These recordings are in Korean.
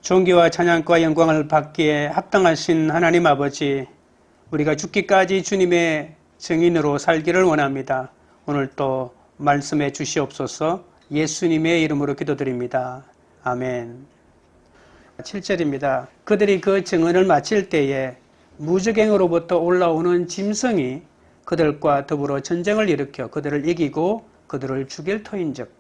존귀와 찬양과 영광을 받기에 합당하신 하나님 아버지, 우리가 죽기까지 주님의 증인으로 살기를 원합니다. 오늘 또 말씀해 주시옵소서. 예수님의 이름으로 기도드립니다. 아멘. 7절입니다. 그들이 그 증언을 마칠 때에 무적행으로부터 올라오는 짐승이 그들과 더불어 전쟁을 일으켜 그들을 이기고 그들을 죽일 터인즉,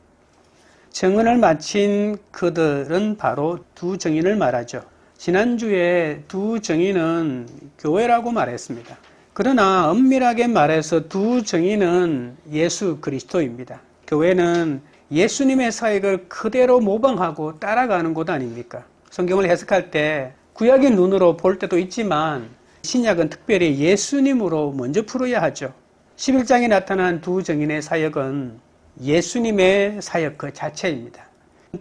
증언을 마친 그들은 바로 두 증인을 말하죠. 지난주에 두 증인은 교회라고 말했습니다. 그러나 엄밀하게 말해서 두 증인은 예수 그리스도입니다. 교회는 예수님의 사역을 그대로 모방하고 따라가는 곳 아닙니까? 성경을 해석할 때 구약의 눈으로 볼 때도 있지만 신약은 특별히 예수님으로 먼저 풀어야 하죠. 11장에 나타난 두 증인의 사역은 예수님의 사역 그 자체입니다.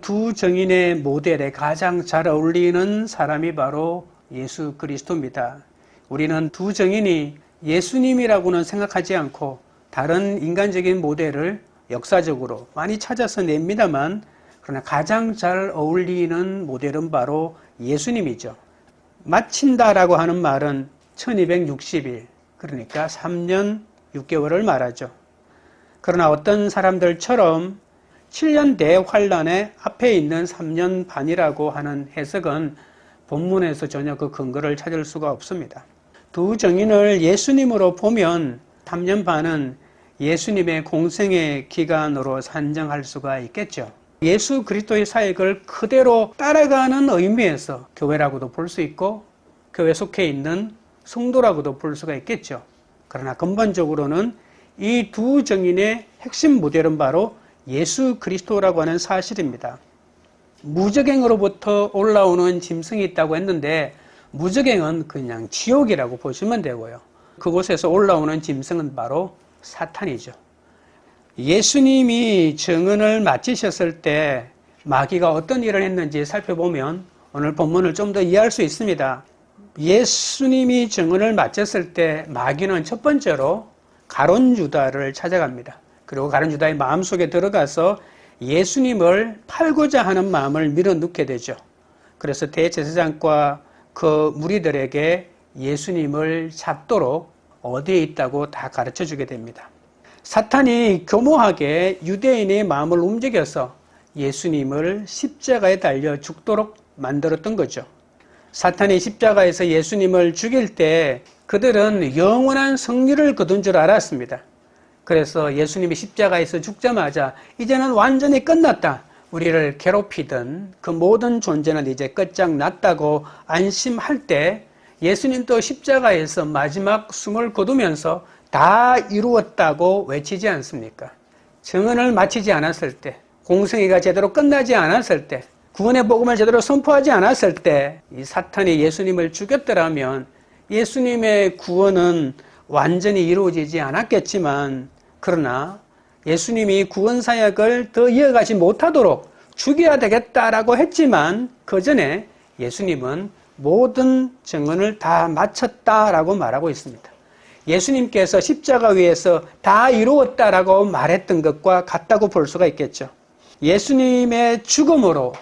두 증인의 모델에 가장 잘 어울리는 사람이 바로 예수 그리스도입니다. 우리는 두 증인이 예수님이라고는 생각하지 않고 다른 인간적인 모델을 역사적으로 많이 찾아서 냅니다만, 그러나 가장 잘 어울리는 모델은 바로 예수님이죠. 마친다라고 하는 말은 1260일, 그러니까 3년 6개월을 말하죠. 그러나 어떤 사람들처럼 7년 대환란의 앞에 있는 3년 반이라고 하는 해석은 본문에서 전혀 그 근거를 찾을 수가 없습니다. 두 증인을 예수님으로 보면 3년 반은 예수님의 공생의 기간으로 산정할 수가 있겠죠. 예수 그리스도의 사역을 그대로 따라가는 의미에서 교회라고도 볼 수 있고 교회 속해 있는 성도라고도 볼 수가 있겠죠. 그러나 근본적으로는 이 두 증인의 핵심 모델은 바로 예수 그리스도라고 하는 사실입니다. 무적행으로부터 올라오는 짐승이 있다고 했는데, 무적행은 그냥 지옥이라고 보시면 되고요. 그곳에서 올라오는 짐승은 바로 사탄이죠. 예수님이 증언을 마치셨을 때 마귀가 어떤 일을 했는지 살펴보면 오늘 본문을 좀 더 이해할 수 있습니다. 예수님이 증언을 마쳤을 때 마귀는 첫 번째로 가룟 유다를 찾아갑니다. 그리고 가룟 유다의 마음속에 들어가서 예수님을 팔고자 하는 마음을 밀어넣게 되죠. 그래서 대제사장과 그 무리들에게 예수님을 잡도록 어디에 있다고 다 가르쳐 주게 됩니다. 사탄이 교모하게 유대인의 마음을 움직여서 예수님을 십자가에 달려 죽도록 만들었던 거죠. 사탄이 십자가에서 예수님을 죽일 때 그들은 영원한 승리를 거둔 줄 알았습니다. 그래서 예수님이 십자가에서 죽자마자 이제는 완전히 끝났다, 우리를 괴롭히던 그 모든 존재는 이제 끝장났다고 안심할 때 예수님도 십자가에서 마지막 숨을 거두면서 다 이루었다고 외치지 않습니까? 증언을 마치지 않았을 때, 공생애가 제대로 끝나지 않았을 때, 구원의 복음을 제대로 선포하지 않았을 때 이 사탄이 예수님을 죽였더라면 예수님의 구원은 완전히 이루어지지 않았겠지만, 그러나 예수님이 구원 사역을 더 이어가지 못하도록 죽여야 되겠다라고 했지만 그 전에 예수님은 모든 증언을 다 마쳤다라고 말하고 있습니다. 예수님께서 십자가 위에서 다 이루었다라고 말했던 것과 같다고 볼 수가 있겠죠. 예수님의 죽음으로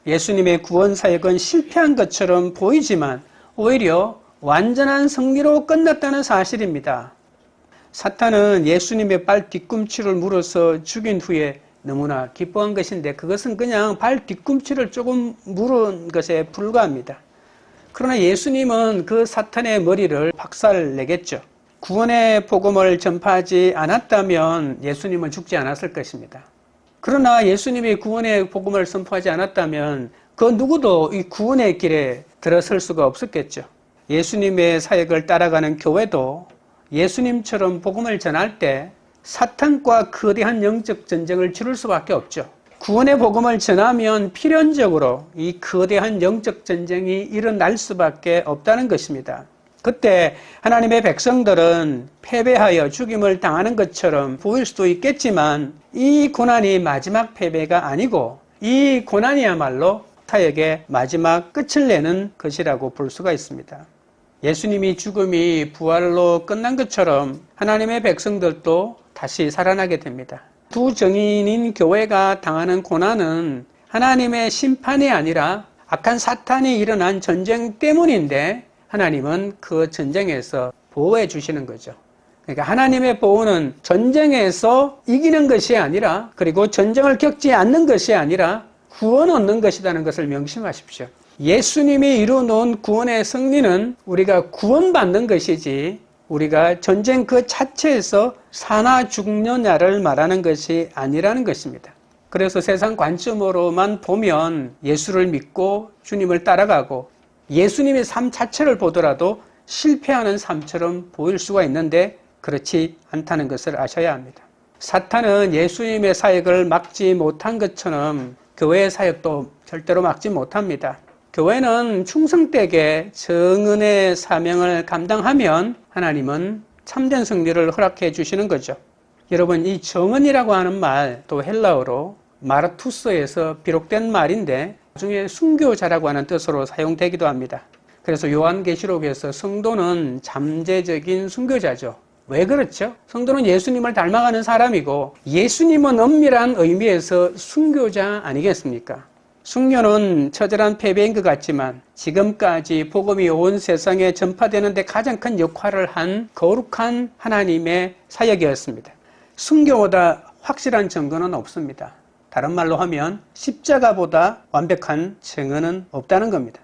예수님의 구원 사역은 실패한 것처럼 보이지만 오히려 완전한 승리로 끝났다는 사실입니다. 사탄은 예수님의 발 뒤꿈치를 물어서 죽인 후에 너무나 기뻐한 것인데, 그것은 그냥 발 뒤꿈치를 조금 물은 것에 불과합니다. 그러나 예수님은 그 사탄의 머리를 박살내겠죠. 구원의 복음을 전파하지 않았다면 예수님은 죽지 않았을 것입니다. 그러나 예수님이 구원의 복음을 선포하지 않았다면 그 누구도 이 구원의 길에 들어설 수가 없었겠죠. 예수님의 사역을 따라가는 교회도 예수님처럼 복음을 전할 때 사탄과 거대한 영적 전쟁을 치를 수밖에 없죠. 구원의 복음을 전하면 필연적으로 이 거대한 영적 전쟁이 일어날 수밖에 없다는 것입니다. 그때 하나님의 백성들은 패배하여 죽임을 당하는 것처럼 보일 수도 있겠지만 이 고난이 마지막 패배가 아니고 이 고난이야말로 사역의 마지막 끝을 내는 것이라고 볼 수가 있습니다. 예수님이 죽음이 부활로 끝난 것처럼 하나님의 백성들도 다시 살아나게 됩니다. 두 증인인 교회가 당하는 고난은 하나님의 심판이 아니라 악한 사탄이 일어난 전쟁 때문인데 하나님은 그 전쟁에서 보호해 주시는 거죠. 그러니까 하나님의 보호는 전쟁에서 이기는 것이 아니라, 그리고 전쟁을 겪지 않는 것이 아니라 구원 얻는 것이라는 것을 명심하십시오. 예수님이 이루어놓은 구원의 승리는 우리가 구원받는 것이지 우리가 전쟁 그 자체에서 사나 죽느냐를 말하는 것이 아니라는 것입니다. 그래서 세상 관점으로만 보면 예수를 믿고 주님을 따라가고 예수님의 삶 자체를 보더라도 실패하는 삶처럼 보일 수가 있는데 그렇지 않다는 것을 아셔야 합니다. 사탄은 예수님의 사역을 막지 못한 것처럼 교회의 사역도 절대로 막지 못합니다. 교회는 충성되게 정은의 사명을 감당하면 하나님은 참된 승리를 허락해 주시는 거죠. 여러분, 이 정은이라고 하는 말, 또 헬라어로 마르투스에서 비록된 말인데 나중에 순교자라고 하는 뜻으로 사용되기도 합니다. 그래서 요한계시록에서 성도는 잠재적인 순교자죠. 왜 그렇죠? 성도는 예수님을 닮아가는 사람이고 예수님은 엄밀한 의미에서 순교자 아니겠습니까? 순교는 처절한 패배인 것 같지만 지금까지 복음이 온 세상에 전파되는 데 가장 큰 역할을 한 거룩한 하나님의 사역이었습니다. 순교보다 확실한 증거는 없습니다. 다른 말로 하면 십자가보다 완벽한 증언은 없다는 겁니다.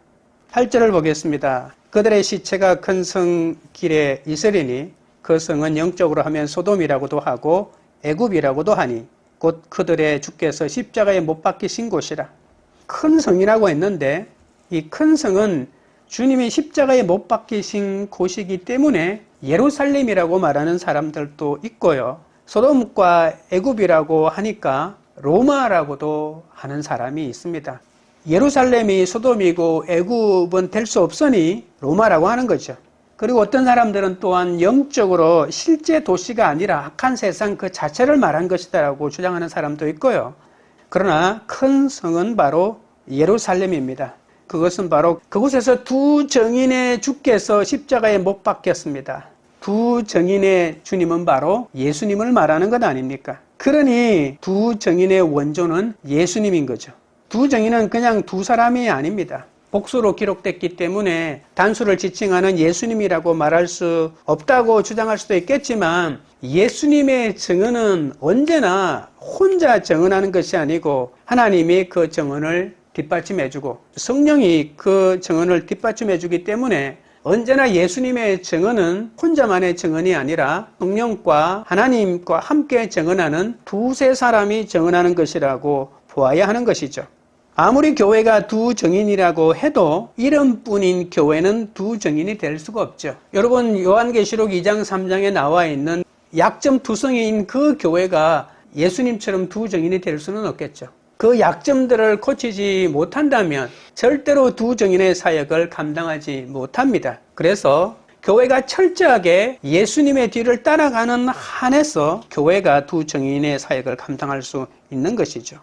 8절을 보겠습니다. 그들의 시체가 큰 성 길에 있으리니 그 성은 영적으로 하면 소돔이라고도 하고 애굽이라고도 하니 곧 그들의 주께서 십자가에 못 박히신 곳이라. 큰 성이라고 했는데 이 큰 성은 주님이 십자가에 못 박히신 곳이기 때문에 예루살렘이라고 말하는 사람들도 있고요. 소돔과 애굽이라고 하니까 로마라고도 하는 사람이 있습니다. 예루살렘이 소돔이고 애굽은 될 수 없으니 로마라고 하는 거죠. 그리고 어떤 사람들은 또한 영적으로 실제 도시가 아니라 악한 세상 그 자체를 말한 것이다라고 주장하는 사람도 있고요. 그러나 큰 성은 바로 예루살렘입니다. 그것은 바로 그곳에서 두 증인의 주께서 십자가에 못 박혔습니다. 두 증인의 주님은 바로 예수님을 말하는 것 아닙니까? 그러니 두 증인의 원조는 예수님인 거죠. 두 증인은 그냥 두 사람이 아닙니다. 복수로 기록됐기 때문에 단수를 지칭하는 예수님이라고 말할 수 없다고 주장할 수도 있겠지만 예수님의 증언은 언제나 혼자 증언하는 것이 아니고 하나님이 그 증언을 뒷받침해주고 성령이 그 증언을 뒷받침해주기 때문에 언제나 예수님의 증언은 혼자만의 증언이 아니라 성령과 하나님과 함께 증언하는 두세 사람이 증언하는 것이라고 보아야 하는 것이죠. 아무리 교회가 두 증인이라고 해도 이름뿐인 교회는 두 증인이 될 수가 없죠. 여러분, 요한계시록 2장 3장에 나와 있는 약점투성이인 그 교회가 예수님처럼 두 증인이 될 수는 없겠죠. 그 약점들을 고치지 못한다면 절대로 두 증인의 사역을 감당하지 못합니다. 그래서 교회가 철저하게 예수님의 뒤를 따라가는 한에서 교회가 두 증인의 사역을 감당할 수 있는 것이죠.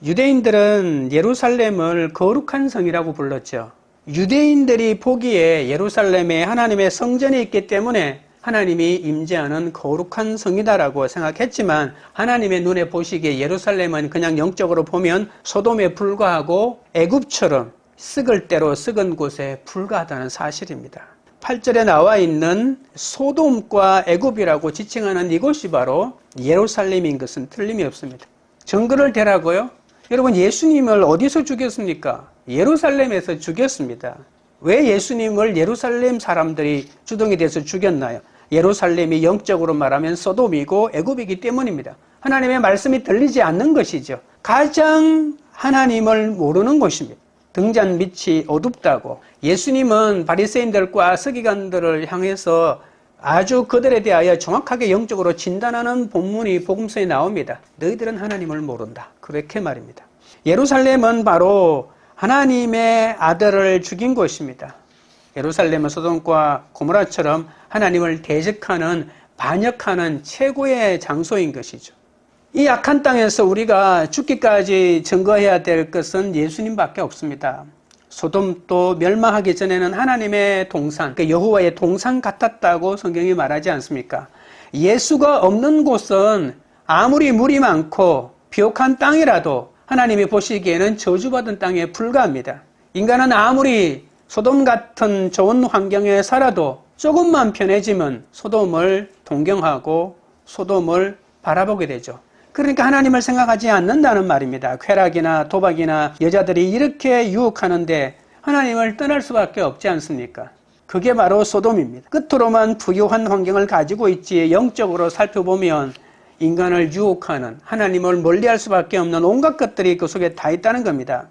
유대인들은 예루살렘을 거룩한 성이라고 불렀죠. 유대인들이 보기에 예루살렘에 하나님의 성전이 있기 때문에 하나님이 임재하는 거룩한 성이다라고 생각했지만 하나님의 눈에 보시기에 예루살렘은 그냥 영적으로 보면 소돔에 불과하고 애굽처럼 썩을 대로 썩은 곳에 불과하다는 사실입니다. 8절에 나와 있는 소돔과 애굽이라고 지칭하는 이곳이 바로 예루살렘인 것은 틀림이 없습니다. 증거를 대라고요? 여러분, 예수님을 어디서 죽였습니까? 예루살렘에서 죽였습니다. 왜 예수님을 예루살렘 사람들이 주동이 돼서 죽였나요? 예루살렘이 영적으로 말하면 소돔이고 애굽이기 때문입니다. 하나님의 말씀이 들리지 않는 것이죠. 가장 하나님을 모르는 곳입니다. 등잔 밑이 어둡다고. 예수님은 바리새인들과 서기관들을 향해서 아주 그들에 대하여 정확하게 영적으로 진단하는 본문이 복음서에 나옵니다. 너희들은 하나님을 모른다. 그렇게 말입니다. 예루살렘은 바로 하나님의 아들을 죽인 곳입니다. 예루살렘은 소돔과 고모라처럼 하나님을 대적하는, 반역하는 최고의 장소인 것이죠. 이 악한 땅에서 우리가 죽기까지 증거해야 될 것은 예수님밖에 없습니다. 소돔도 멸망하기 전에는 하나님의 동산, 여호와의 동산 같았다고 성경이 말하지 않습니까? 예수가 없는 곳은 아무리 물이 많고 비옥한 땅이라도 하나님이 보시기에는 저주받은 땅에 불과합니다. 인간은 아무리 소돔 같은 좋은 환경에 살아도 조금만 편해지면 소돔을 동경하고 소돔을 바라보게 되죠. 그러니까 하나님을 생각하지 않는다는 말입니다. 쾌락이나 도박이나 여자들이 이렇게 유혹하는데 하나님을 떠날 수밖에 없지 않습니까? 그게 바로 소돔입니다. 끝으로만 부유한 환경을 가지고 있지 영적으로 살펴보면 인간을 유혹하는, 하나님을 멀리할 수밖에 없는 온갖 것들이 그 속에 다 있다는 겁니다.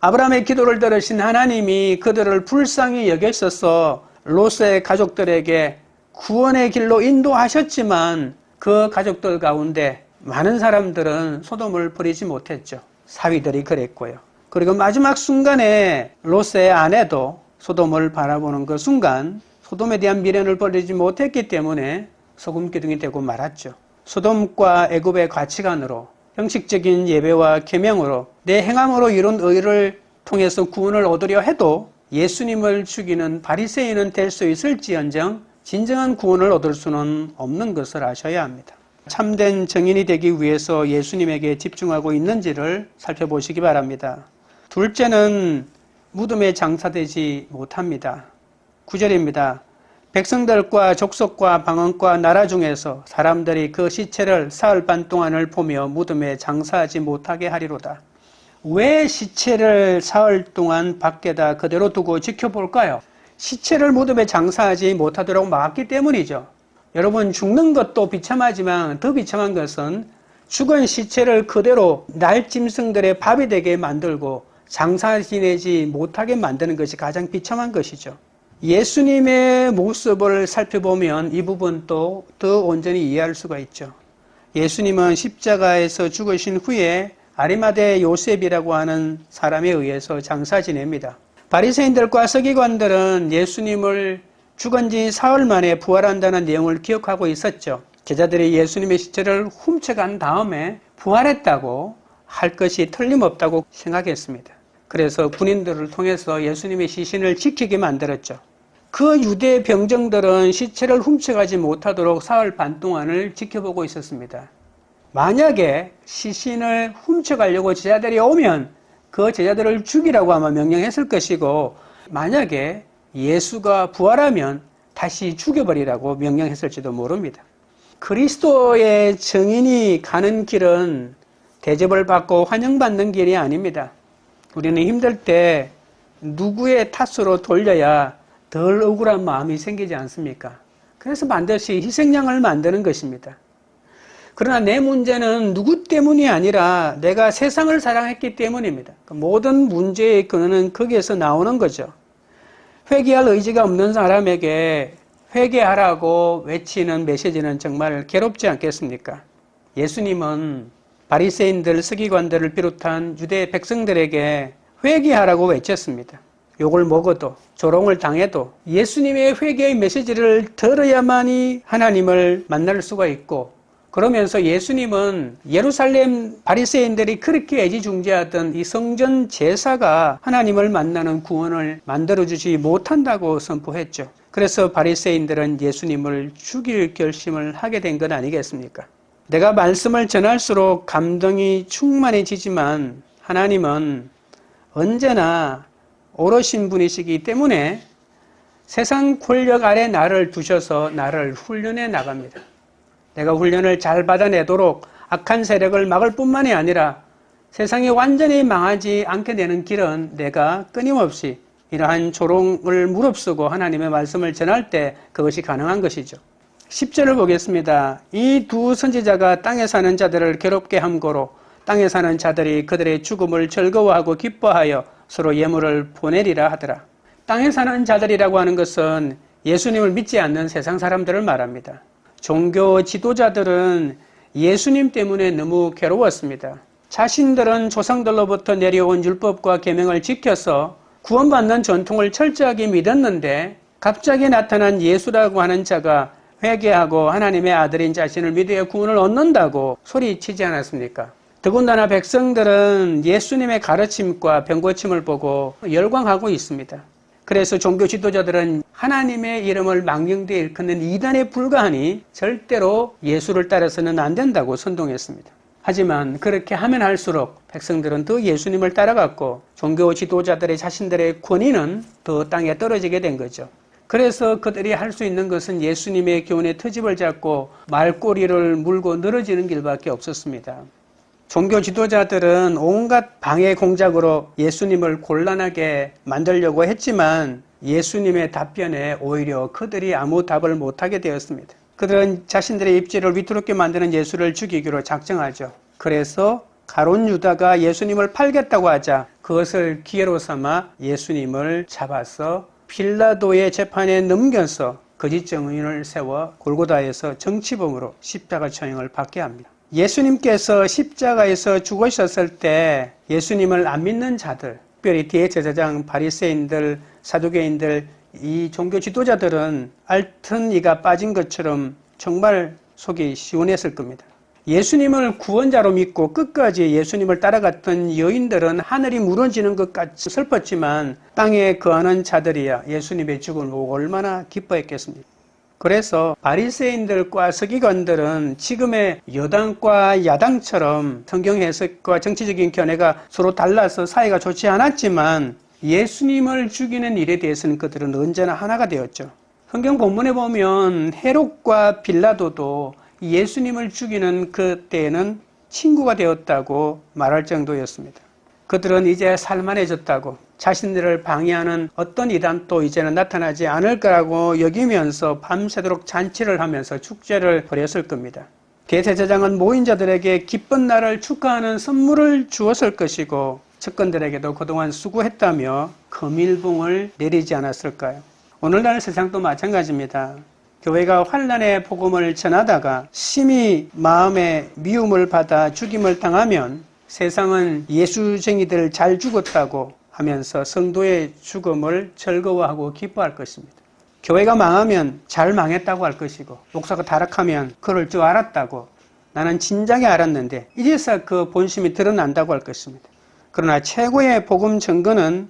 아브라함의 기도를 들으신 하나님이 그들을 불쌍히 여기셔서 롯의 가족들에게 구원의 길로 인도하셨지만 그 가족들 가운데 많은 사람들은 소돔을 버리지 못했죠. 사위들이 그랬고요. 그리고 마지막 순간에 롯의 아내도 소돔을 바라보는 그 순간 소돔에 대한 미련을 버리지 못했기 때문에 소금기둥이 되고 말았죠. 소돔과 애굽의 가치관으로, 형식적인 예배와 계명으로, 내 행함으로 이룬 의를 통해서 구원을 얻으려 해도 예수님을 죽이는 바리새인은 될 수 있을지언정 진정한 구원을 얻을 수는 없는 것을 아셔야 합니다. 참된 정인이 되기 위해서 예수님에게 집중하고 있는지를 살펴보시기 바랍니다. 둘째는 무덤에 장사되지 못합니다. 9절입니다. 백성들과 족속과 방언과 나라 중에서 사람들이 그 시체를 사흘 반 동안을 보며 무덤에 장사하지 못하게 하리로다. 왜 시체를 사흘 동안 밖에다 그대로 두고 지켜볼까요? 시체를 무덤에 장사하지 못하도록 막았기 때문이죠. 여러분, 죽는 것도 비참하지만 더 비참한 것은 죽은 시체를 그대로 날짐승들의 밥이 되게 만들고 장사 지내지 못하게 만드는 것이 가장 비참한 것이죠. 예수님의 모습을 살펴보면 이 부분도 더 온전히 이해할 수가 있죠. 예수님은 십자가에서 죽으신 후에 아리마대 요셉이라고 하는 사람에 의해서 장사 지냅니다. 바리새인들과 서기관들은 예수님을 죽은 지 사흘 만에 부활한다는 내용을 기억하고 있었죠. 제자들이 예수님의 시체를 훔쳐간 다음에 부활했다고 할 것이 틀림없다고 생각했습니다. 그래서 군인들을 통해서 예수님의 시신을 지키게 만들었죠. 그 유대 병정들은 시체를 훔쳐가지 못하도록 사흘 반 동안을 지켜보고 있었습니다. 만약에 시신을 훔쳐가려고 제자들이 오면 그 제자들을 죽이라고 아마 명령했을 것이고, 만약에 예수가 부활하면 다시 죽여버리라고 명령했을지도 모릅니다. 그리스도의 증인이 가는 길은 대접을 받고 환영받는 길이 아닙니다. 우리는 힘들 때 누구의 탓으로 돌려야 덜 억울한 마음이 생기지 않습니까? 그래서 반드시 희생양을 만드는 것입니다. 그러나 내 문제는 누구 때문이 아니라 내가 세상을 사랑했기 때문입니다. 모든 문제의 근원은 거기에서 나오는 거죠. 회개할 의지가 없는 사람에게 회개하라고 외치는 메시지는 정말 괴롭지 않겠습니까? 예수님은 바리새인들, 서기관들을 비롯한 유대 백성들에게 회개하라고 외쳤습니다. 욕을 먹어도, 조롱을 당해도 예수님의 회개의 메시지를 들어야만이 하나님을 만날 수가 있고, 그러면서 예수님은 예루살렘 바리새인들이 그렇게 애지중지하던 이 성전 제사가 하나님을 만나는 구원을 만들어주지 못한다고 선포했죠. 그래서 바리새인들은 예수님을 죽일 결심을 하게 된 것 아니겠습니까? 내가 말씀을 전할수록 감동이 충만해지지만 하나님은 언제나 오르신 분이시기 때문에 세상 권력 아래 나를 두셔서 나를 훈련해 나갑니다. 내가 훈련을 잘 받아내도록 악한 세력을 막을 뿐만이 아니라 세상이 완전히 망하지 않게 되는 길은 내가 끊임없이 이러한 조롱을 무릅쓰고 하나님의 말씀을 전할 때 그것이 가능한 것이죠. 10절을 보겠습니다. 이 두 선지자가 땅에 사는 자들을 괴롭게 함고로 땅에 사는 자들이 그들의 죽음을 즐거워하고 기뻐하여 서로 예물을 보내리라 하더라. 땅에 사는 자들이라고 하는 것은 예수님을 믿지 않는 세상 사람들을 말합니다. 종교 지도자들은 예수님 때문에 너무 괴로웠습니다. 자신들은 조상들로부터 내려온 율법과 계명을 지켜서 구원받는 전통을 철저하게 믿었는데 갑자기 나타난 예수라고 하는 자가 회개하고 하나님의 아들인 자신을 믿어 구원을 얻는다고 소리치지 않았습니까? 더군다나 백성들은 예수님의 가르침과 병고침을 보고 열광하고 있습니다. 그래서 종교 지도자들은 하나님의 이름을 망령되이 일컫는 이단에 불과하니 절대로 예수를 따라서는 안 된다고 선동했습니다. 하지만 그렇게 하면 할수록 백성들은 더 예수님을 따라갔고 종교 지도자들의 자신들의 권위는 더 땅에 떨어지게 된 거죠. 그래서 그들이 할 수 있는 것은 예수님의 교훈의 트집을 잡고 말꼬리를 물고 늘어지는 길밖에 없었습니다. 종교 지도자들은 온갖 방해 공작으로 예수님을 곤란하게 만들려고 했지만 예수님의 답변에 오히려 그들이 아무 답을 못하게 되었습니다. 그들은 자신들의 입지를 위태롭게 만드는 예수를 죽이기로 작정하죠. 그래서 가룟 유다가 예수님을 팔겠다고 하자 그것을 기회로 삼아 예수님을 잡아서 빌라도의 재판에 넘겨서 거짓 증인을 세워 골고다에서 정치범으로 십자가 처형을 받게 합니다. 예수님께서 십자가에서 죽으셨을 때 예수님을 안 믿는 자들, 특별히 대제사장, 바리새인들, 사두개인들, 이 종교 지도자들은 앓던 이가 빠진 것처럼 정말 속이 시원했을 겁니다. 예수님을 구원자로 믿고 끝까지 예수님을 따라갔던 여인들은 하늘이 무너지는 것 같이 슬펐지만 땅에 거하는 자들이야 예수님의 죽음을 보고 얼마나 기뻐했겠습니까? 그래서 바리새인들과 서기관들은 지금의 여당과 야당처럼 성경 해석과 정치적인 견해가 서로 달라서 사이가 좋지 않았지만 예수님을 죽이는 일에 대해서는 그들은 언제나 하나가 되었죠. 성경 본문에 보면 헤롯과 빌라도도 예수님을 죽이는 그때에는 친구가 되었다고 말할 정도였습니다. 그들은 이제 살만해졌다고 자신들을 방해하는 어떤 이단도 이제는 나타나지 않을 거라고 여기면서 밤새도록 잔치를 하면서 축제를 벌였을 겁니다. 대제사장은 모인 자들에게 기쁜 날을 축하하는 선물을 주었을 것이고 측근들에게도 그동안 수고했다며 금일봉을 내리지 않았을까요? 오늘날 세상도 마찬가지입니다. 교회가 환난의 복음을 전하다가 심히 마음에 미움을 받아 죽임을 당하면 세상은 예수쟁이들 잘 죽었다고 하면서 성도의 죽음을 즐거워하고 기뻐할 것입니다. 교회가 망하면 잘 망했다고 할 것이고 목사가 타락하면 그럴 줄 알았다고 나는 진작에 알았는데 이제서 그 본심이 드러난다고 할 것입니다. 그러나 최고의 복음 증거는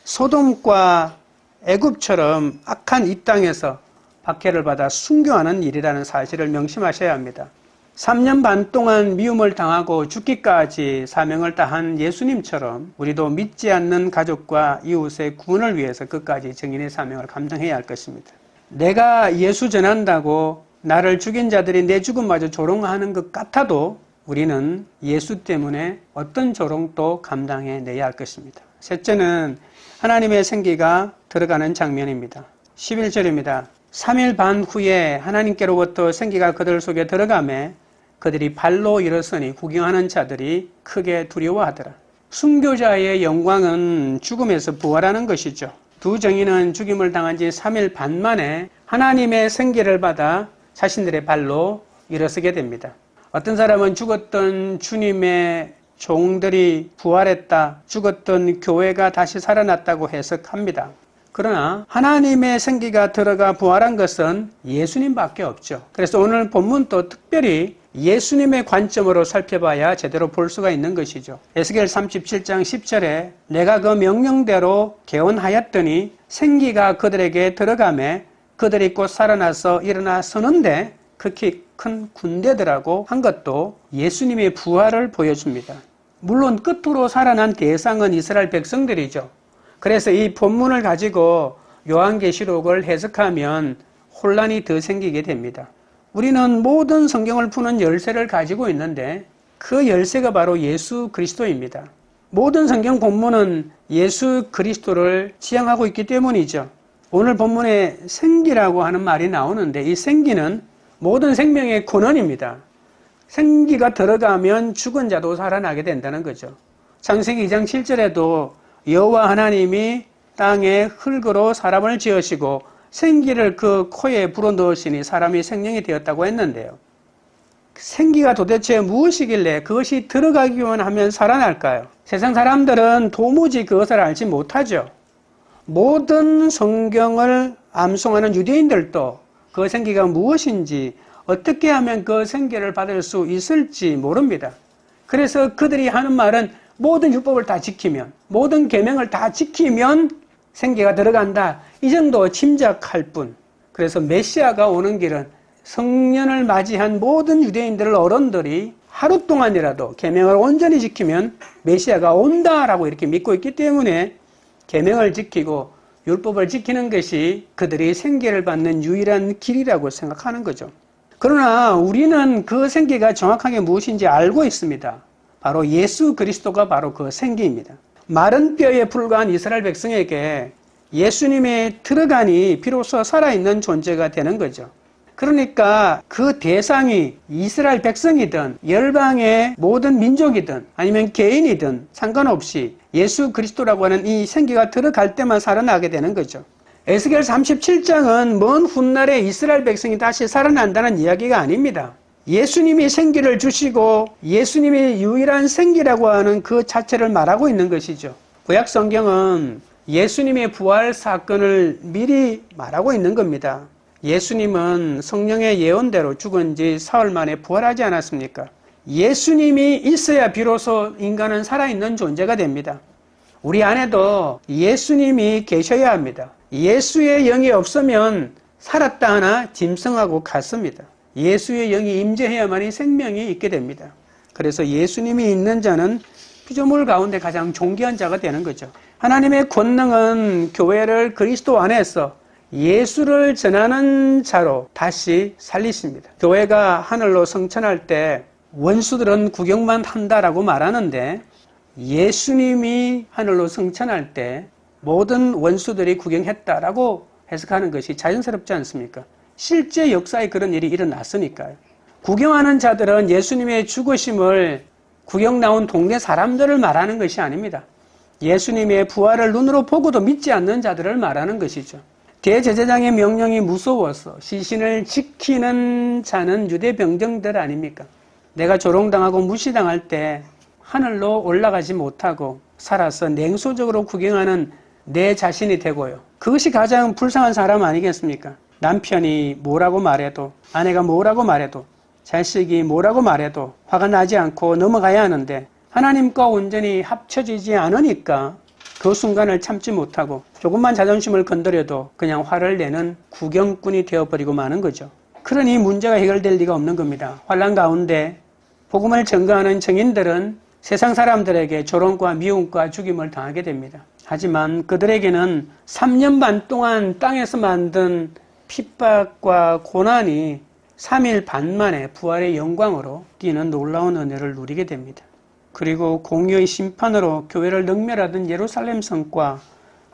소돔과 애굽처럼 악한 이 땅에서 박해를 받아 순교하는 일이라는 사실을 명심하셔야 합니다. 3년 반 동안 미움을 당하고 죽기까지 사명을 다한 예수님처럼 우리도 믿지 않는 가족과 이웃의 구원을 위해서 끝까지 증인의 사명을 감당해야 할 것입니다. 내가 예수 전한다고 나를 죽인 자들이 내 죽음마저 조롱하는 것 같아도 우리는 예수 때문에 어떤 조롱도 감당해내야 할 것입니다. 셋째는 하나님의 생기가 들어가는 장면입니다. 11절입니다. 3일 반 후에 하나님께로부터 생기가 그들 속에 들어가매 그들이 발로 일어서니 구경하는 자들이 크게 두려워하더라. 순교자의 영광은 죽음에서 부활하는 것이죠. 두 정인은 죽임을 당한 지 3일 반 만에 하나님의 생기를 받아 자신들의 발로 일어서게 됩니다. 어떤 사람은 죽었던 주님의 종들이 부활했다, 죽었던 교회가 다시 살아났다고 해석합니다. 그러나 하나님의 생기가 들어가 부활한 것은 예수님밖에 없죠. 그래서 오늘 본문도 특별히 예수님의 관점으로 살펴봐야 제대로 볼 수가 있는 것이죠. 에스겔 37장 10절에 내가 그 명령대로 개원하였더니 생기가 그들에게 들어가매 그들이 곧 살아나서 일어나 서는데 극히 큰 군대들하고 한 것도 예수님의 부활을 보여줍니다. 물론 끝으로 살아난 대상은 이스라엘 백성들이죠. 그래서 이 본문을 가지고 요한계시록을 해석하면 혼란이 더 생기게 됩니다. 우리는 모든 성경을 푸는 열쇠를 가지고 있는데 그 열쇠가 바로 예수 그리스도입니다. 모든 성경 본문은 예수 그리스도를 지향하고 있기 때문이죠. 오늘 본문에 생기라고 하는 말이 나오는데 이 생기는 모든 생명의 근원입니다. 생기가 들어가면 죽은 자도 살아나게 된다는 거죠. 창세기 2장 7절에도 여호와 하나님이 땅에 흙으로 사람을 지으시고 생기를 그 코에 불어넣으시니 사람이 생명이 되었다고 했는데요. 생기가 도대체 무엇이길래 그것이 들어가기만 하면 살아날까요? 세상 사람들은 도무지 그것을 알지 못하죠. 모든 성경을 암송하는 유대인들도 그 생기가 무엇인지 어떻게 하면 그 생기를 받을 수 있을지 모릅니다. 그래서 그들이 하는 말은 모든 율법을 다 지키면, 모든 계명을 다 지키면 생기가 들어간다. 이 정도 짐작할 뿐. 그래서 메시아가 오는 길은 성년을 맞이한 모든 유대인들 어른들이 하루 동안이라도 계명을 온전히 지키면 메시아가 온다라고 이렇게 믿고 있기 때문에 계명을 지키고 율법을 지키는 것이 그들이 생계를 받는 유일한 길이라고 생각하는 거죠. 그러나 우리는 그 생계가 정확하게 무엇인지 알고 있습니다. 바로 예수 그리스도가 바로 그 생계입니다. 마른 뼈에 불과한 이스라엘 백성에게 예수님의 들어가니 비로소 살아있는 존재가 되는 거죠. 그러니까 그 대상이 이스라엘 백성이든 열방의 모든 민족이든 아니면 개인이든 상관없이 예수 그리스도라고 하는 이 생기가 들어갈 때만 살아나게 되는 거죠. 에스겔 37장은 먼 훗날에 이스라엘 백성이 다시 살아난다는 이야기가 아닙니다. 예수님이 생기를 주시고 예수님이 유일한 생기라고 하는 그 자체를 말하고 있는 것이죠. 구약 성경은 예수님의 부활 사건을 미리 말하고 있는 겁니다. 예수님은 성령의 예언대로 죽은 지 사흘 만에 부활하지 않았습니까? 예수님이 있어야 비로소 인간은 살아있는 존재가 됩니다. 우리 안에도 예수님이 계셔야 합니다. 예수의 영이 없으면 살았다 하나 짐승하고 같습니다. 예수의 영이 임재해야만이 생명이 있게 됩니다. 그래서 예수님이 있는 자는 피조물 가운데 가장 존귀한 자가 되는 거죠. 하나님의 권능은 교회를 그리스도 안에서 예수를 전하는 자로 다시 살리십니다. 교회가 하늘로 승천할 때 원수들은 구경만 한다라고 말하는데 예수님이 하늘로 승천할 때 모든 원수들이 구경했다라고 해석하는 것이 자연스럽지 않습니까? 실제 역사에 그런 일이 일어났으니까요. 구경하는 자들은 예수님의 죽으심을 구경 나온 동네 사람들을 말하는 것이 아닙니다. 예수님의 부활을 눈으로 보고도 믿지 않는 자들을 말하는 것이죠. 대제사장의 명령이 무서워서 시신을 지키는 자는 유대 병정들 아닙니까? 내가 조롱당하고 무시당할 때 하늘로 올라가지 못하고 살아서 냉소적으로 구경하는 내 자신이 되고요. 그것이 가장 불쌍한 사람 아니겠습니까? 남편이 뭐라고 말해도, 아내가 뭐라고 말해도, 자식이 뭐라고 말해도 화가 나지 않고 넘어가야 하는데 하나님과 온전히 합쳐지지 않으니까 그 순간을 참지 못하고 조금만 자존심을 건드려도 그냥 화를 내는 구경꾼이 되어버리고 마는 거죠. 그러니 문제가 해결될 리가 없는 겁니다. 환난 가운데 복음을 전가하는 증인들은 세상 사람들에게 조롱과 미움과 죽임을 당하게 됩니다. 하지만 그들에게는 3년 반 동안 땅에서 만든 핍박과 고난이 3일 반 만에 부활의 영광으로 뛰는 놀라운 은혜를 누리게 됩니다. 그리고 공의의 심판으로 교회를 능멸하던 예루살렘 성과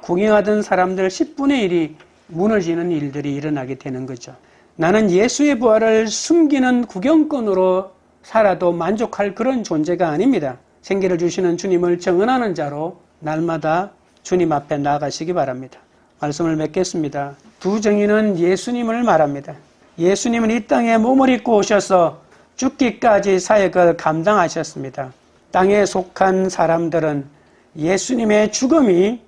구경하던 사람들 10분의 1이 무너지는 일들이 일어나게 되는 거죠. 나는 예수의 부활을 숨기는 구경꾼으로 살아도 만족할 그런 존재가 아닙니다. 생기를 주시는 주님을 정언하는 자로 날마다 주님 앞에 나아가시기 바랍니다. 말씀을 맺겠습니다. 두 증인은 예수님을 말합니다. 예수님은 이 땅에 몸을 입고 오셔서 죽기까지 사역을 감당하셨습니다. 땅에 속한 사람들은 예수님의 죽음이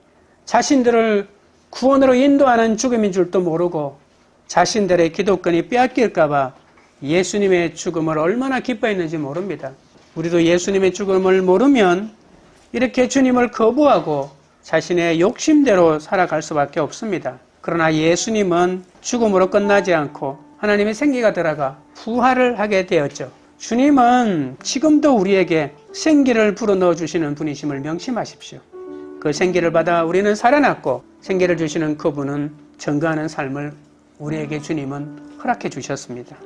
자신들을 구원으로 인도하는 죽음인 줄도 모르고 자신들의 기독권이 빼앗길까봐 예수님의 죽음을 얼마나 기뻐했는지 모릅니다. 우리도 예수님의 죽음을 모르면 이렇게 주님을 거부하고 자신의 욕심대로 살아갈 수밖에 없습니다. 그러나 예수님은 죽음으로 끝나지 않고 하나님의 생기가 들어가 부활을 하게 되었죠. 주님은 지금도 우리에게 생기를 불어넣어 주시는 분이심을 명심하십시오. 그 생기를 받아 우리는 살아났고 생기를 주시는 그분은 증거하는 삶을 우리에게 주님은 허락해 주셨습니다.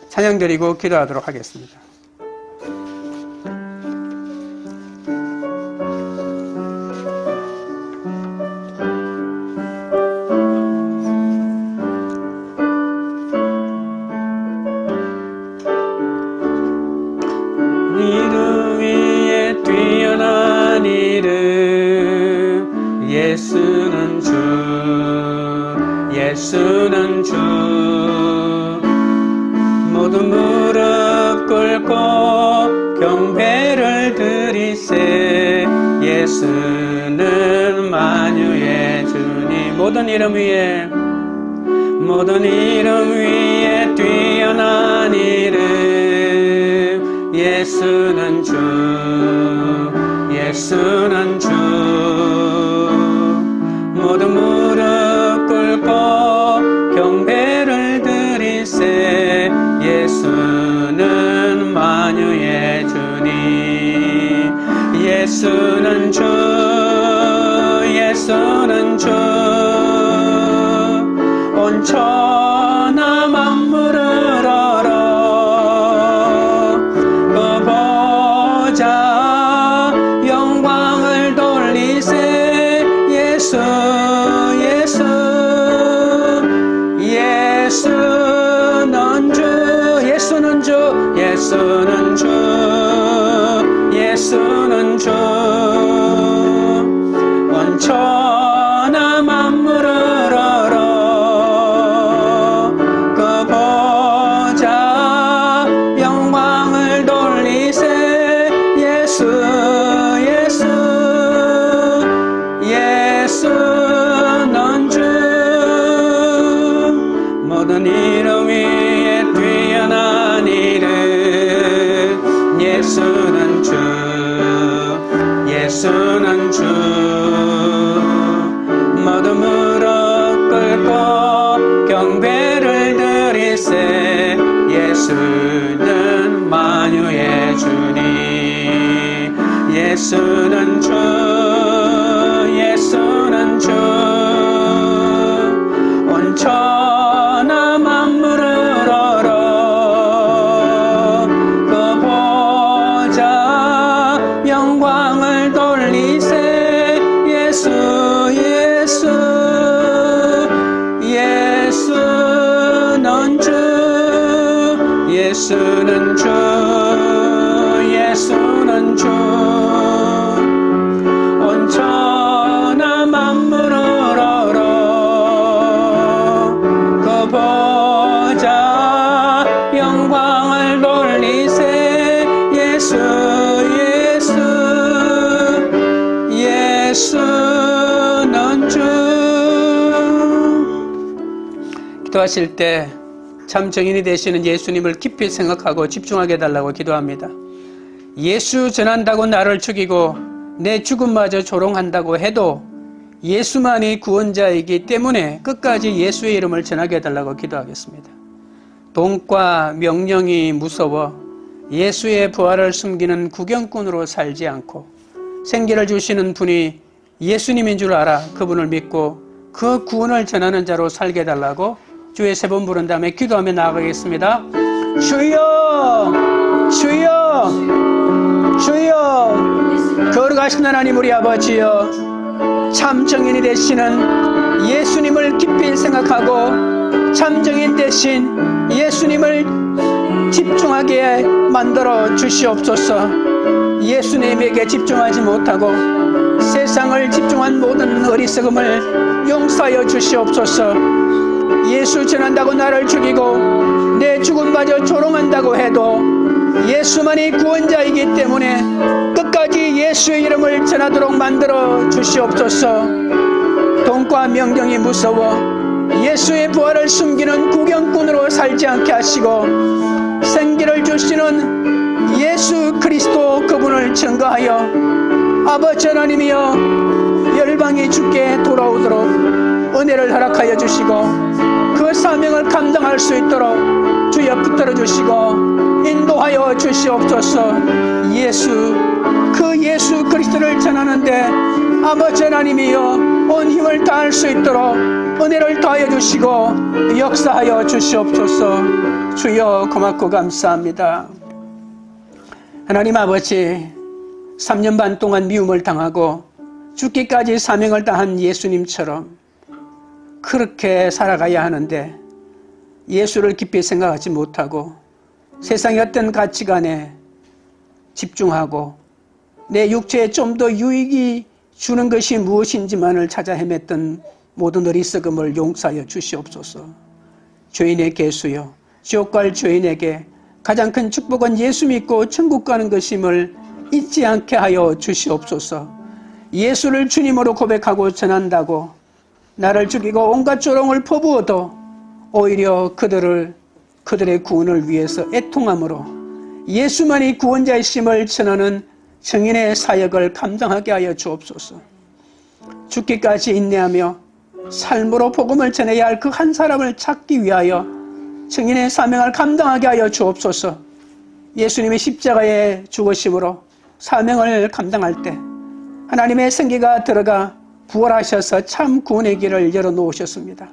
찬양 드리고 기도하도록 하겠습니다. 이름 위에 뛰어난 이름 예수는 주 예수는 주 모든 무릎 꿇고 경배를 드리세 예수는 만유의 주님 모든 이름 위에 뛰어난 이름 예수는 주 예수는 주 모든 무릎 꿇고 경배를 드리세 예수는 만 예수는 주, 예수는 주, 온 천하 만물을 얼어 그 보좌 영광을 돌리세. 예수 예수 예수는 주, 예수는 주, 예수는 주, 예수는 주, 온 천하 만물을 얼어 그 보좌 영광을 돌리세. 예수 예수 예수는 주, 모든 이름 위에 뛰어난 이름. 예수는 주, 예수는 주, 모든 무릎 꿇고 경배를 드리세. 예수는 만유의 주님. 예수는 주, 예수는 주, 온 천하 만물을 얼어 그 보좌 영광을 돌리세. 예수 예수 예수는 주, 예수는 주, 예수는 주, 온 천하 만물을 얼어 그 보좌 영광을 돌리세. 예수 예수 예수는 주. 기도하실 때 참 정인이 되시는 예수님을 깊이 생각하고 집중하게 해달라고 기도합니다. 예수 전한다고 나를 죽이고 내 죽음마저 조롱한다고 해도 예수만이 구원자이기 때문에 끝까지 예수의 이름을 전하게 해달라고 기도하겠습니다. 돈과 명령이 무서워 예수의 부활을 숨기는 구경꾼으로 살지 않고 생기를 주시는 분이 예수님인 줄 알아 그분을 믿고 그 구원을 전하는 자로 살게 해달라고 주의 세 번 부른 다음에 기도하며 나아가겠습니다. 주여 주여 주여, 거룩하신 하나님 우리 아버지여, 참 정인이 되시는 예수님을 깊이 생각하고 참 정인 되신 예수님을 집중하게 만들어 주시옵소서. 예수님에게 집중하지 못하고 세상을 집중한 모든 어리석음을 용서하여 주시옵소서. 예수 전한다고 나를 죽이고 내 죽음마저 조롱한다고 해도 예수만이 구원자이기 때문에 끝까지 예수의 이름을 전하도록 만들어 주시옵소서. 돈과 명령이 무서워 예수의 부활을 숨기는 구경꾼으로 살지 않게 하시고 생기를 주시는 예수 그리스도 그분을 증거하여 아버지 하나님이여 열방이 주께 돌아오도록 은혜를 허락하여 주시고 그 사명을 감당할 수 있도록 주여 붙들어 주시고 인도하여 주시옵소서. 그 예수 그리스도를 전하는데 아버지 하나님이여 온 힘을 다할 수 있도록 은혜를 더하여 주시고 역사하여 주시옵소서. 주여 고맙고 감사합니다. 하나님 아버지, 3년 반 동안 미움을 당하고 죽기까지 사명을 다한 예수님처럼 그렇게 살아가야 하는데 예수를 깊이 생각하지 못하고 세상의 어떤 가치관에 집중하고 내 육체에 좀 더 유익이 주는 것이 무엇인지만을 찾아 헤맸던 모든 어리석음을 용서하여 주시옵소서. 죄인의 개수여, 지옥 갈 죄인에게 가장 큰 축복은 예수 믿고 천국 가는 것임을 잊지 않게 하여 주시옵소서. 예수를 주님으로 고백하고 전한다고 나를 죽이고 온갖 조롱을 퍼부어도 오히려 그들의 구원을 위해서 애통함으로 예수만이 구원자이심을 전하는 증인의 사역을 감당하게 하여 주옵소서. 죽기까지 인내하며 삶으로 복음을 전해야 할 그 한 사람을 찾기 위하여 증인의 사명을 감당하게 하여 주옵소서. 예수님의 십자가의 죽으심으로 사명을 감당할 때 하나님의 생기가 들어가 부활하셔서 참 구원의 길을 열어놓으셨습니다.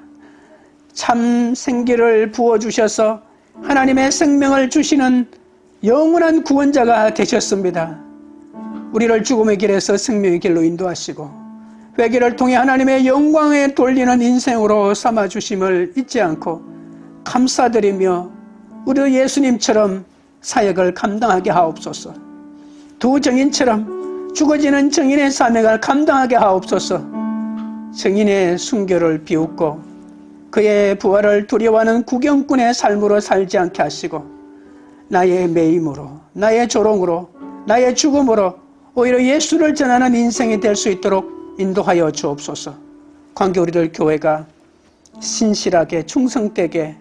참 생기를 부어주셔서 하나님의 생명을 주시는 영원한 구원자가 되셨습니다. 우리를 죽음의 길에서 생명의 길로 인도하시고 회개를 통해 하나님의 영광에 돌리는 인생으로 삼아주심을 잊지 않고 감사드리며 우리도 예수님처럼 사역을 감당하게 하옵소서. 두 증인처럼 죽어지는 증인의 사명을 감당하게 하옵소서. 증인의 순교를 비웃고 그의 부활을 두려워하는 구경꾼의 삶으로 살지 않게 하시고 나의 매임으로, 나의 조롱으로, 나의 죽음으로 오히려 예수를 전하는 인생이 될 수 있도록 인도하여 주옵소서. 관계 우리들 교회가 신실하게 충성되게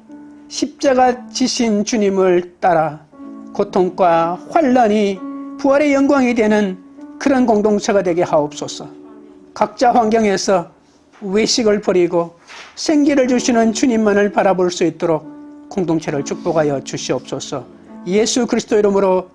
십자가 지신 주님을 따라 고통과 환난이 부활의 영광이 되는 그런 공동체가 되게 하옵소서. 각자 환경에서 외식을 버리고 생기를 주시는 주님만을 바라볼 수 있도록 공동체를 축복하여 주시옵소서. 예수 그리스도 이름으로